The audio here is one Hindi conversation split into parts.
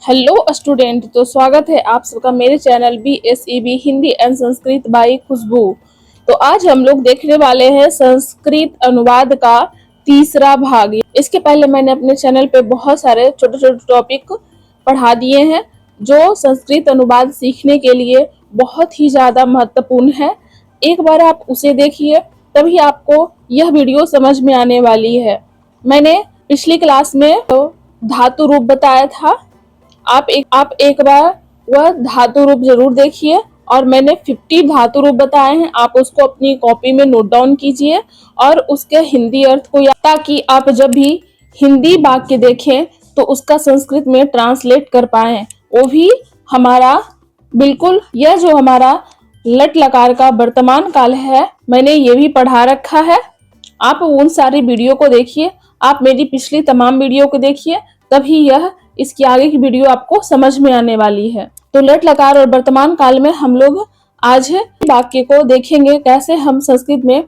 हेलो स्टूडेंट, तो स्वागत है आप सबका मेरे channel BSEB Hindi and Sanskrit by Khushboo. तो आज हम लोग देखने वाले हैं संस्कृत अनुवाद का तीसरा भाग। इसके पहले मैंने अपने चैनल पे बहुत सारे छोटे छोटे टॉपिक पढ़ा दिए हैं जो संस्कृत अनुवाद सीखने के लिए बहुत ही ज़्यादा महत्वपूर्ण है। एक बार आप उसे देखिए, तभी आपको यह वीडियो समझ में आने वाली है। मैंने पिछली क्लास में धातु रूप बताया था। आप एक बार वह धातु रूप जरूर देखिए, और मैंने 50 धातु रूप बताए हैं। आप उसको अपनी कॉपी में नोट डाउन कीजिए और उसके हिंदी अर्थ को, ताकि आप जब भी हिंदी वाक्य देखें तो उसका संस्कृत में ट्रांसलेट कर पाए। वो भी हमारा बिल्कुल, यह जो हमारा लट लकार का वर्तमान काल है, मैंने ये भी पढ़ा रखा है। आप उन सारी वीडियो को देखिए, आप मेरी पिछली तमाम वीडियो को देखिए, तभी यह इसकी आगे की वीडियो आपको समझ में आने वाली है। तो लट लकार और वर्तमान काल में हम लोग आज वाक्य को देखेंगे कैसे हम संस्कृत में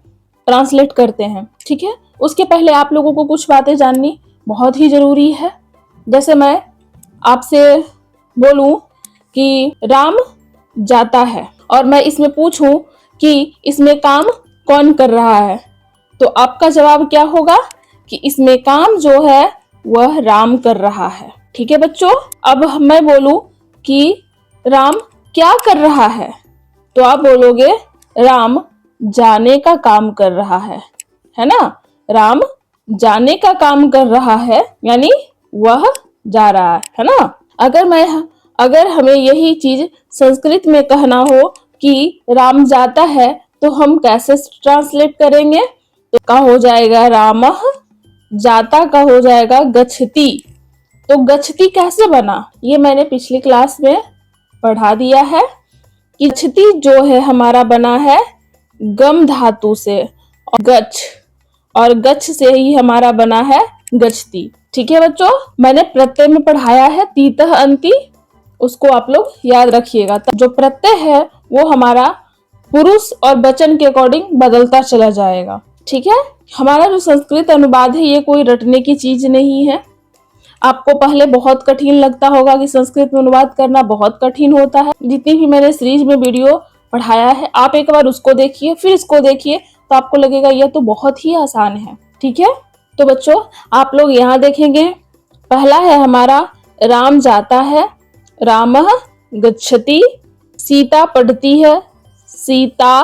ट्रांसलेट करते हैं। ठीक है, उसके पहले आप लोगों को कुछ बातें जाननी बहुत ही जरूरी है। जैसे मैं आपसे बोलूं कि राम जाता है, और मैं इसमें पूछूं कि इसमें काम कौन कर रहा है, तो आपका जवाब क्या होगा कि इसमें काम जो है वह राम कर रहा है। ठीक है बच्चों, अब मैं बोलूं कि राम क्या कर रहा है, तो आप बोलोगे राम जाने का काम कर रहा है ना। राम जाने का काम कर रहा है, यानी वह जा रहा है ना। अगर हमें यही चीज संस्कृत में कहना हो कि राम जाता है, तो हम कैसे ट्रांसलेट करेंगे? तो का हो जाएगा रामः, जाता का हो जाएगा गच्छति। तो गच्छति कैसे बना, ये मैंने पिछली क्लास में पढ़ा दिया है कि गच्छति जो है हमारा बना है गम धातु से, और गच्छ से ही हमारा बना है गच्छति। ठीक है बच्चों, मैंने प्रत्यय में पढ़ाया है तीतः अंति, उसको आप लोग याद रखिएगा। जो प्रत्यय है वो हमारा पुरुष और वचन के अकॉर्डिंग बदलता चला जाएगा। ठीक है, हमारा जो संस्कृत अनुवाद है ये कोई रटने की चीज नहीं है। आपको पहले बहुत कठिन लगता होगा कि संस्कृत में अनुवाद करना बहुत कठिन होता है। जितनी भी मैंने सीरीज में वीडियो पढ़ाया है, आप एक बार उसको देखिए, फिर इसको देखिए, तो आपको लगेगा यह तो बहुत ही आसान है। ठीक है, तो बच्चों आप लोग यहाँ देखेंगे, पहला है हमारा राम जाता है, रामः गच्छति। सीता पढ़ती है, सीता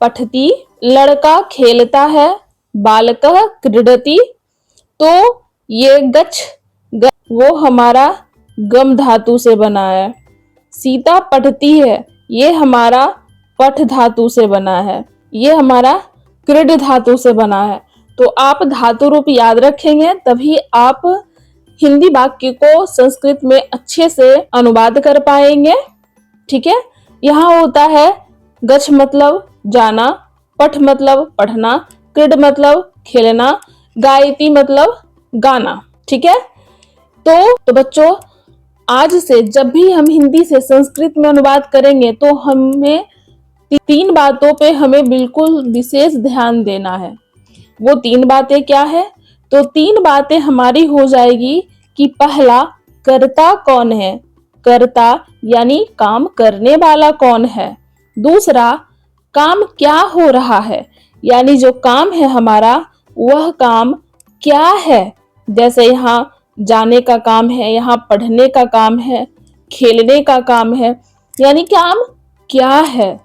पठति। लड़का खेलता है, बालकः क्रीडति। तो ये गच्छ वो हमारा गम धातु से बना है। सीता पढ़ती है, ये हमारा पठ धातु से बना है। ये हमारा क्रीड धातु से बना है। तो आप धातु रूप याद रखेंगे, तभी आप हिंदी वाक्य को संस्कृत में अच्छे से अनुवाद कर पाएंगे। ठीक है, यहाँ होता है गच्छ मतलब जाना, पठ मतलब पढ़ना, क्रीड मतलब खेलना, गायति मतलब गाना। ठीक है, तो बच्चों आज से जब भी हम हिंदी से संस्कृत में अनुवाद करेंगे, तो हमें 3 बातों पे हमें बिल्कुल विशेष ध्यान देना है। वो 3 बातें क्या है? तो 3 बातें हमारी हो जाएगी कि पहला, कर्ता कौन है, कर्ता यानी काम करने वाला कौन है। दूसरा, काम क्या हो रहा है, यानी जो काम है हमारा वह काम क्या है। जैसे यहाँ जाने का काम है, यहाँ पढ़ने का काम है, खेलने का काम है, यानी काम क्या है।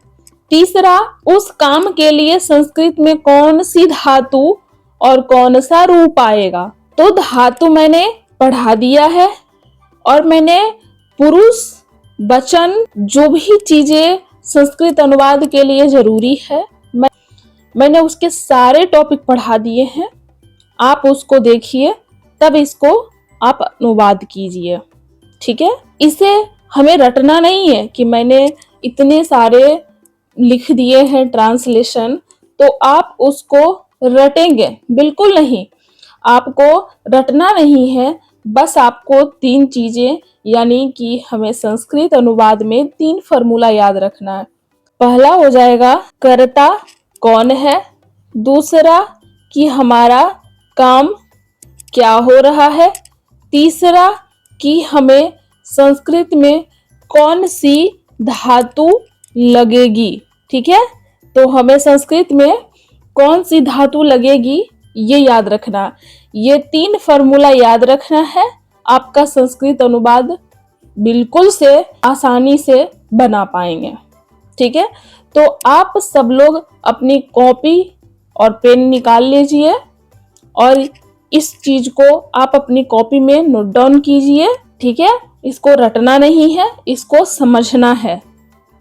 तीसरा, उस काम के लिए संस्कृत में कौन सी धातु और कौन सा रूप आएगा। तो धातु मैंने पढ़ा दिया है, और मैंने पुरुष वचन जो भी चीजें संस्कृत अनुवाद के लिए जरूरी है, मैंने उसके सारे टॉपिक पढ़ा दिए हैं। आप उसको देखिए, तब इसको आप अनुवाद कीजिए। ठीक है, इसे हमें रटना नहीं है कि मैंने इतने सारे लिख दिए हैं ट्रांसलेशन, तो आप उसको रटेंगे, बिल्कुल नहीं। आपको रटना नहीं है, बस आपको 3 चीजें, यानी कि हमें संस्कृत अनुवाद में 3 फॉर्मूला याद रखना है। पहला हो जाएगा कर्ता कौन है, दूसरा कि हमारा काम क्या हो रहा है, तीसरा कि हमें संस्कृत में कौन सी धातु लगेगी। ठीक है, तो हमें संस्कृत में कौन सी धातु लगेगी ये याद रखना। ये 3 फॉर्मूला याद रखना है, आपका संस्कृत अनुवाद बिल्कुल से आसानी से बना पाएंगे। ठीक है, तो आप सब लोग अपनी कॉपी और पेन निकाल लीजिए और इस चीज को आप अपनी कॉपी में नोट डाउन कीजिए। ठीक है, इसको रटना नहीं है, इसको समझना है।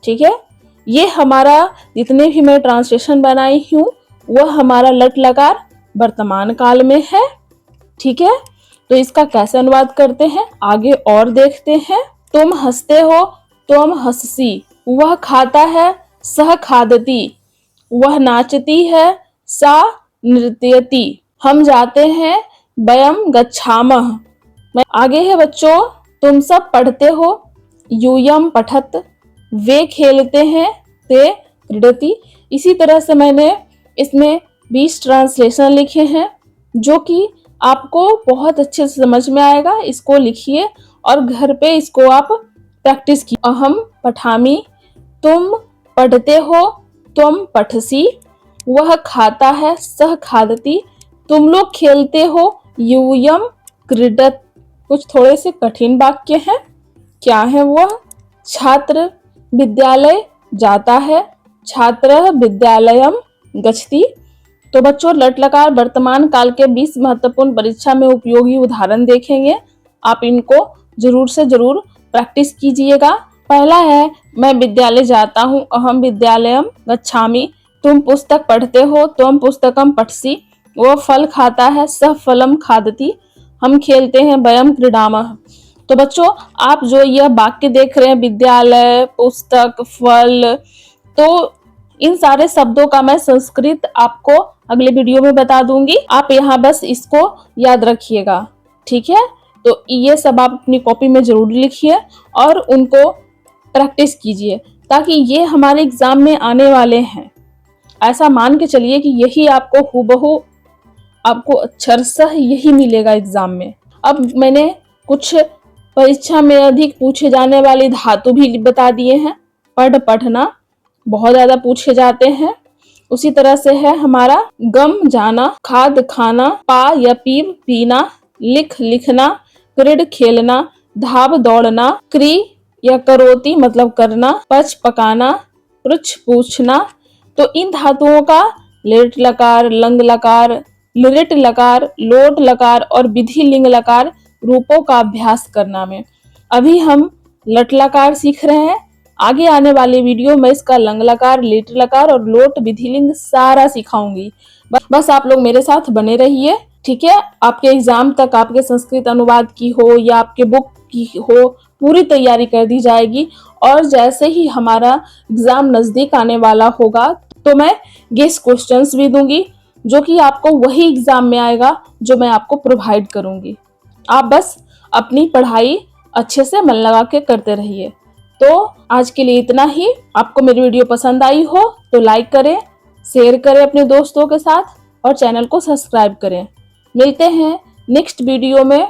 ठीक है, ये हमारा जितने भी मैं ट्रांसलेशन बनाई हूँ वह हमारा लट लकार वर्तमान काल में है। ठीक है, तो इसका कैसे अनुवाद करते हैं आगे और देखते हैं। तुम हंसते हो, तुम हंससी, वह खाता है, सह खादती, वह नाचती है, सा नृत्यति, हम जाते हैं, वयम गच्छामः। मैं आगे है बच्चों, तुम सब पढ़ते हो, यूयम पठत, वे खेलते हैं, ते क्रीडति। इसी तरह से मैंने इसमें 20 ट्रांसलेशन लिखे हैं जो कि आपको बहुत अच्छे से समझ में आएगा। इसको लिखिए और घर पे इसको आप प्रैक्टिस कीजिए। अहम पठामी, तुम पढ़ते हो, तुम पठसी, वह खाता है, सह खादती, तुम लोग खेलते हो, यूयम क्रीडत। कुछ थोड़े से कठिन वाक्य हैं, क्या है वह। छात्र विद्यालय जाता है, छात्र विद्यालयम गच्छति। तो बच्चों लट लकार वर्तमान काल के 20 महत्वपूर्ण परीक्षा में उपयोगी उदाहरण देखेंगे, आप इनको जरूर से जरूर प्रैक्टिस कीजिएगा। पहला है, मैं विद्यालय जाता हूँ, अहम विद्यालयम गच्छामि, तुम पुस्तक पढ़ते हो, तुम पुस्तकम पठसी, वह फल खाता है, सह फलम खादति, हम खेलते हैं, वयम क्रीडामः। तो बच्चों आप जो यह वाक्य देख रहे हैं, विद्यालय, पुस्तक, फल, तो इन सारे शब्दों का मैं संस्कृत आपको अगले वीडियो में बता दूंगी, आप यहाँ बस इसको याद रखिएगा। ठीक है, तो ये सब आप अपनी कॉपी में जरूर लिखिए और उनको प्रैक्टिस कीजिए ताकि ये हमारे एग्जाम में आने वाले हैं। ऐसा मान के चलिए कि यही आपको हूबहू आपको अक्षरशः यही मिलेगा एग्जाम में। अब मैंने कुछ परीक्षा में अधिक पूछे जाने वाली धातु भी बता दिए हैं। पढ़ पढ़ना बहुत ज्यादा पूछे जाते हैं। उसी तरह से है हमारा गम जाना, खाद खाना, पा या पीव पीना, लिख लिखना, क्रीड खेलना, धाव दौड़ना, क्री या करोती मतलब करना, पच पकाना, पृछ पूछना। तो इन धातुओं का लेट लकार, लंग लकार, लिरिट लकार, लोट लकार और विधि लिंग लकार रूपों का अभ्यास करना में। अभी हम लट लकार सीख रहे हैं, आगे आने वाले वीडियो में इसका लंग लकार, लिट लकार और लोट विधि लिंग सारा सिखाऊंगी। बस आप लोग मेरे साथ बने रहिए। ठीक है, आपके एग्जाम तक आपके संस्कृत अनुवाद की हो या आपके बुक की हो, पूरी तैयारी कर दी जाएगी। और जैसे ही हमारा एग्जाम नजदीक आने वाला होगा तो मैं गेस क्वेश्चंस भी दूंगी जो कि आपको वही एग्जाम में आएगा जो मैं आपको प्रोवाइड करूंगी। आप बस अपनी पढ़ाई अच्छे से मन लगा के करते रहिए। तो आज के लिए इतना ही। आपको मेरी वीडियो पसंद आई हो तो लाइक करें, शेयर करें अपने दोस्तों के साथ और चैनल को सब्सक्राइब करें। मिलते हैं नेक्स्ट वीडियो में।